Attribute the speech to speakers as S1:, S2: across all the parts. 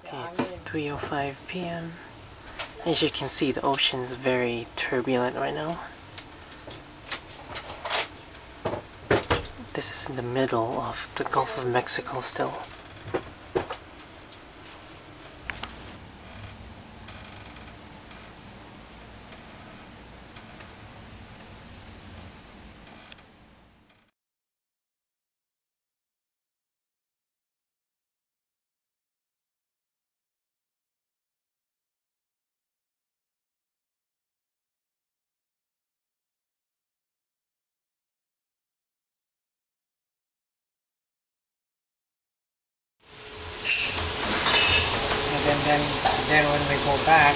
S1: Okay, it's 3:05 p.m. As you can see, the ocean is very turbulent right now. This is in the middle of the Gulf of Mexico still.
S2: Then when we go back,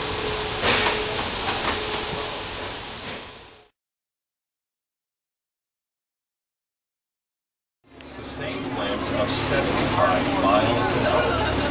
S3: sustained winds of 75 miles an hour.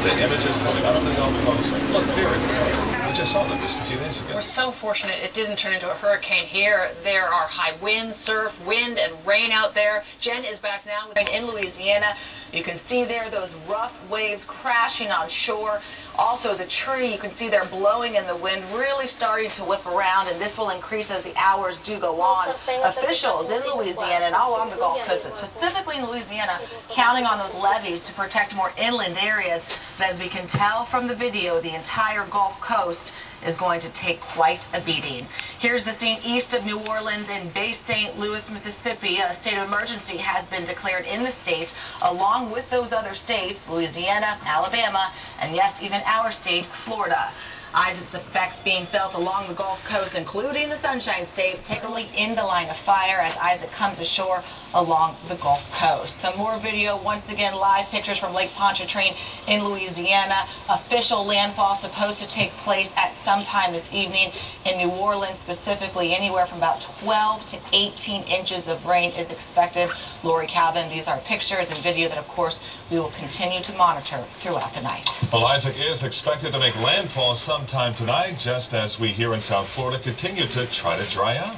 S3: The images coming out of the Gulf Coast look very familiar. We just saw them just a few days ago.
S4: We're so fortunate it didn't turn into a hurricane here. There are high winds, surf, wind, and rain out there. Jen is back now in Louisiana. You can see there those rough waves crashing on shore. Also, the tree you can see there blowing in the wind, really starting to whip around, and this will increase as the hours do go on. Officials in Louisiana and all along the Gulf Coast, but specifically in Louisiana, counting on those levees to protect more inland areas. But as we can tell from the video, the entire Gulf Coast is going to take quite a beating. Here's the scene east of New Orleans in Bay St. Louis, Mississippi. A state of emergency has been declared in the state, along with those other states, Louisiana, Alabama, and yes, even our state, Florida. Isaac's effects being felt along the Gulf Coast, including the Sunshine State, particularly in the line of fire as Isaac comes ashore along the Gulf Coast. Some more video, once again, live pictures from Lake Pontchartrain in Louisiana. Official landfall supposed to take place at some time this evening in New Orleans, specifically anywhere from about 12 to 18 inches of rain is expected. Lori Calvin, these are pictures and video that, of course, we will continue to monitor throughout the night.
S3: Well, Isaac is expected to make landfall sometime tonight, just as we here in South Florida continue to try to dry out.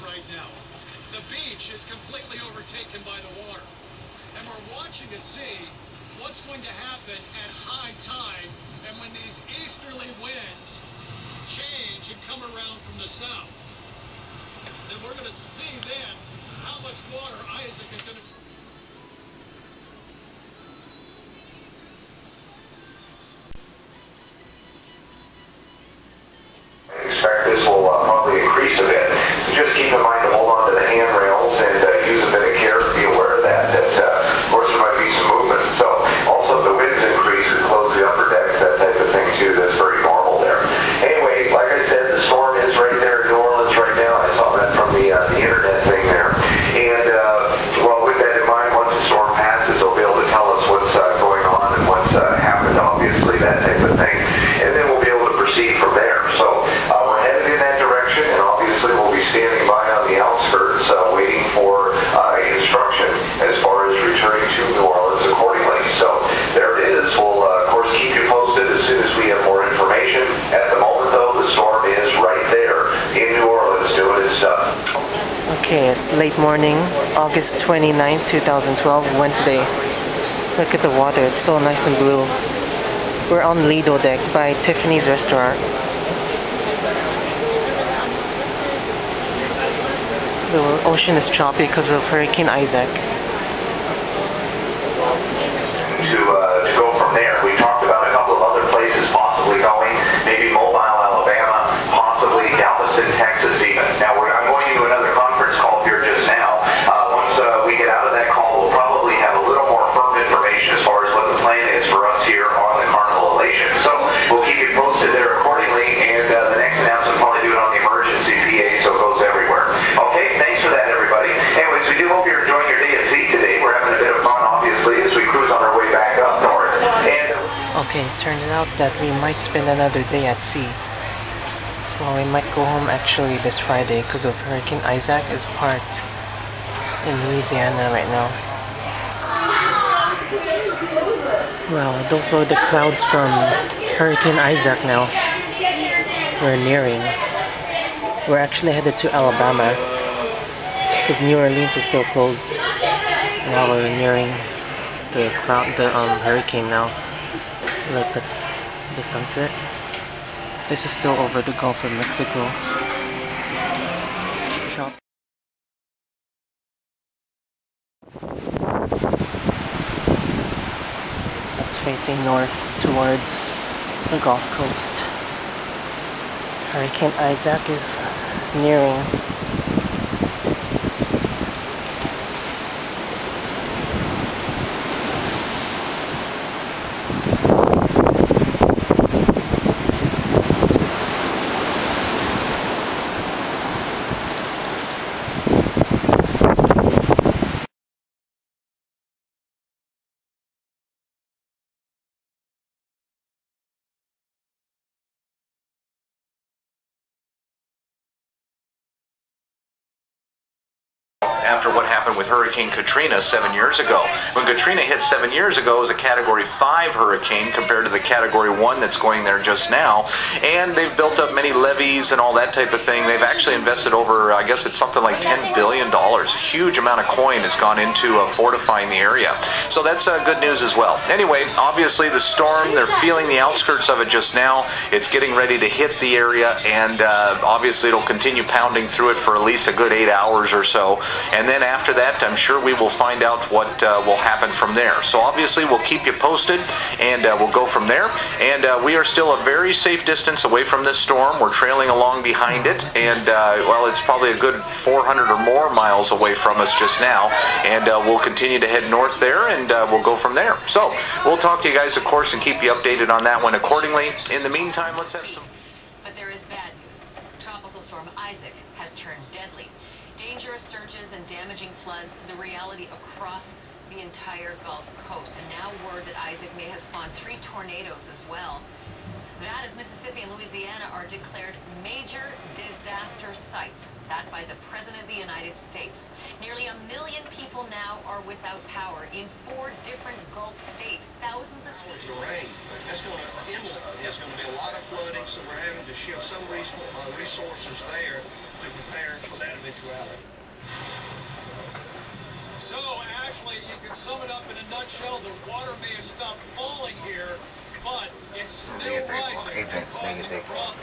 S5: Right now, the beach is completely overtaken by the water, and we're watching to see what's going to happen at high tide and when these easterly winds change and come around from the south. And we're going to see then how much water Isaac is going to...
S6: Expect this will probably increase a bit. So just keep in mind to hold on to the handrails and use a bit of care. Be aware of that. Of course, there might be some movement. So also if the winds increase, we close the upper decks, that type of thing too. That's very normal there. Anyway, like I said, the storm is right there in New Orleans right now. I saw that from the internet thing there. And well, with that in mind, once the storm passes, they'll be able to tell us what's going on and what's happened, obviously, that type of thing. And then we'll be able to proceed from there. So we're headed in that direction, and obviously we'll be standing by on the outskirts waiting for instruction as far as returning to New Orleans accordingly. So there it is. We'll, of course, keep you posted as soon as we have more information. At the moment, though, the storm is right there in New Orleans doing its stuff.
S1: Okay, it's late morning, August 29th, 2012, Wednesday. Look at the water, it's so nice and blue. We're on Lido Deck by Tiffany's Restaurant. The ocean is choppy because of Hurricane Isaac.
S6: To go from there, we talked about a couple of other places possibly going, maybe Mobile, Alabama, possibly Galveston, Texas even. Now, I'm going into another conference call here just now. Once we get out of that call, we'll probably have a little more firm information as far as what the plan is for us here on the Carnival Elation. So we'll keep you posted there accordingly, and the next announcement will probably do it on the emergency PA, so it goes everywhere. Okay, thanks for that, everybody. Anyways, we do hope you're enjoying your day at sea.
S1: Okay, turns out that we might spend another day at sea. So we might go home actually this Friday because of Hurricane Isaac is parked in Louisiana right now. Well, those are the clouds from Hurricane Isaac now. We're nearing. We're actually headed to Alabama because New Orleans is still closed. Now we're nearing the hurricane now. Look, that's the sunset. This is still over the Gulf of Mexico. It's facing north towards the Gulf Coast. Hurricane Isaac is nearing.
S6: After what happened with Hurricane Katrina 7 years ago. When Katrina hit 7 years ago, it was a Category 5 hurricane compared to the Category 1 that's going there just now. And they've built up many levees and all that type of thing. They've actually invested over, I guess it's something like $10 billion. A huge amount of coin has gone into fortifying the area. So that's good news as well. Anyway, obviously the storm, they're feeling the outskirts of it just now. It's getting ready to hit the area, and obviously it'll continue pounding through it for at least a good 8 hours or so. And then after that, I'm sure we will find out what will happen from there. So obviously we'll keep you posted, and we'll go from there. And we are still a very safe distance away from this storm. We're trailing along behind it, and well, it's probably a good 400 or more miles away from us just now. And we'll continue to head north there, and we'll go from there. So we'll talk to you guys, of course, and keep you updated on that one accordingly. In the meantime, let's have some...
S4: But there is bad news. Tropical storm Isaac has turned deadly. Dangerous surges and damaging floods, the reality across the entire Gulf Coast. And now word that Isaac may have spawned 3 tornadoes as well. That as Mississippi and Louisiana are declared major disaster sites. That by the President of the United States. Nearly 1 million people now are without power in 4 different Gulf states. Thousands of
S7: The rain, that's going to inland. There's going to be a lot of flooding, so we're having to shift some resources there to prepare for that eventuality.
S5: So, Ashley, you can sum it up in a nutshell. The water may have stopped falling here, but it's still rising and causing a problem.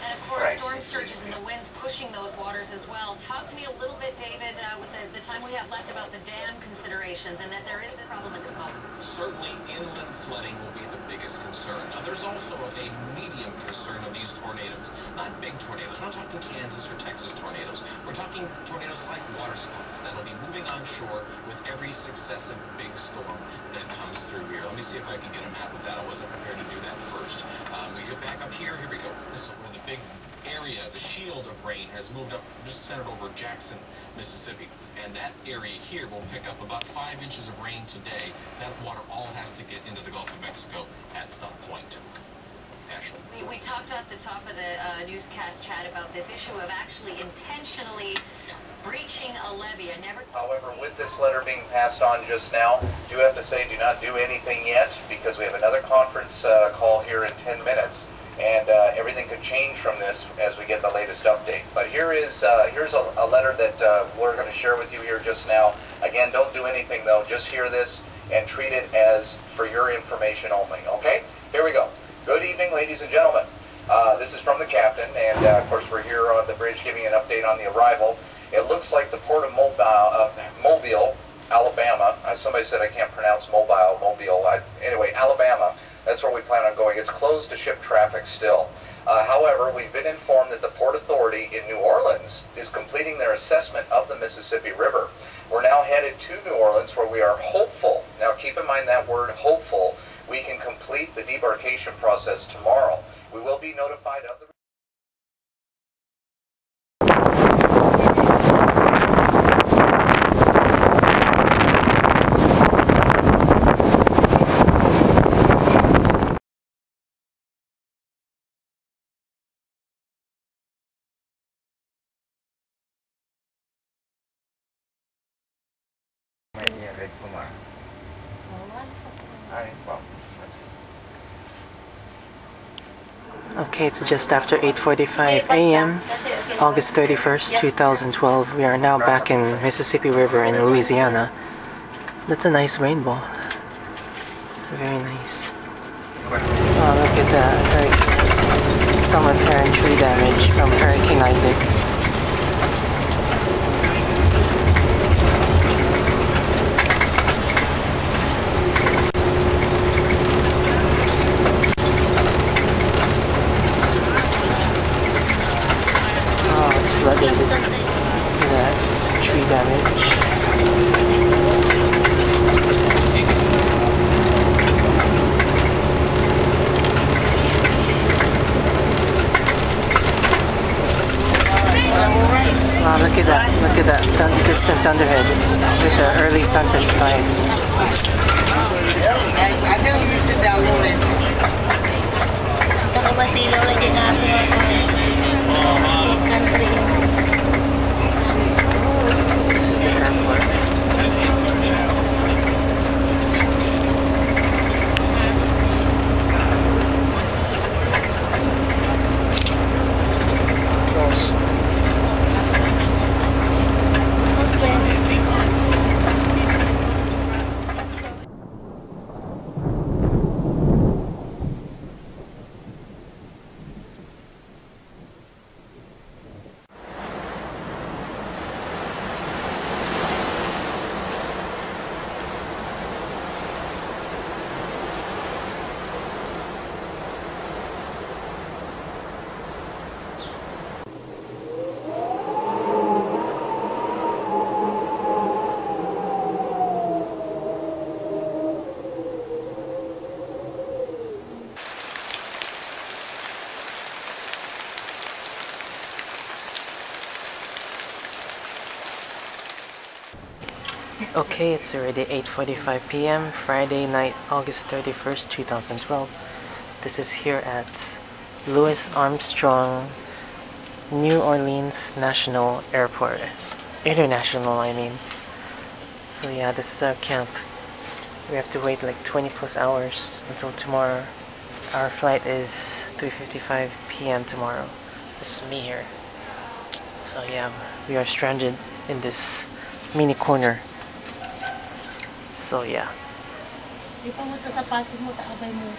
S4: And of course, storm surges and the winds pushing those waters as well. Talk to me a little bit, David, with the time we have left about the dam considerations and that there is a problem at this moment.
S8: Certainly, inland flooding will be the biggest concern. Now, there's also a medium concern of these tornadoes. Not big tornadoes. We're not talking Kansas or Texas tornadoes. We're talking tornadoes like waterspouts that'll be moving onshore with every successive big storm that comes through here. Let me see if I can get a map of that. I wasn't prepared to do that first. We get back up here. Here we go. This is where the big area, the shield of rain, has moved up, just centered over Jackson, Mississippi. And that area here will pick up about 5 inches of rain today. That water all has to get into the Gulf of Mexico at some point. Ashley.
S4: We talked at the top of the newscast chat about this issue of actually intentionally breaching a levee.
S6: However, with this letter being passed on just now, do have to say do not do anything yet, because we have another conference call here in 10 minutes. And everything could change from this as we get the latest update. But here's a letter that we're going to share with you here just now. Again, don't do anything though. Just hear this and treat it as for your information only. Okay? Here we go. Good evening, ladies and gentlemen. This is from the captain, and of course we're here on the bridge giving an update on the arrival. It looks like the port of Mobile, Alabama. Somebody said I can't pronounce Mobile. Anyway, Alabama. That's where we plan on going. It's closed to ship traffic still. However, we've been informed that the Port Authority in New Orleans is completing their assessment of the Mississippi River. We're now headed to New Orleans, where we are hopeful. Now keep in mind that word hopeful. We can complete the debarkation process tomorrow. We will be notified of the...
S2: May red po ma. Ay, po.
S1: Okay, it's just after 8:45 a.m. August 31st, 2012. We are now back in Mississippi River in Louisiana. That's a nice rainbow. Very nice. Oh, look at that. Some apparent tree damage from Hurricane Isaac. Oh, it's flooded. Look at that. Tree damage. Wow, look at that. Look at that distant thunderhead with the early sunset sky. This is the airport. Okay, it's already 8:45 p.m. Friday night, August 31st, 2012. This is here at Louis Armstrong, New Orleans National Airport. International, I mean. So yeah, this is our camp. We have to wait like 20 plus hours until tomorrow. Our flight is 3:55 p.m. tomorrow. This is me here. So yeah, we are stranded in this mini corner. So yeah.
S9: Di pa mo ito sapatos mo, taabay mo.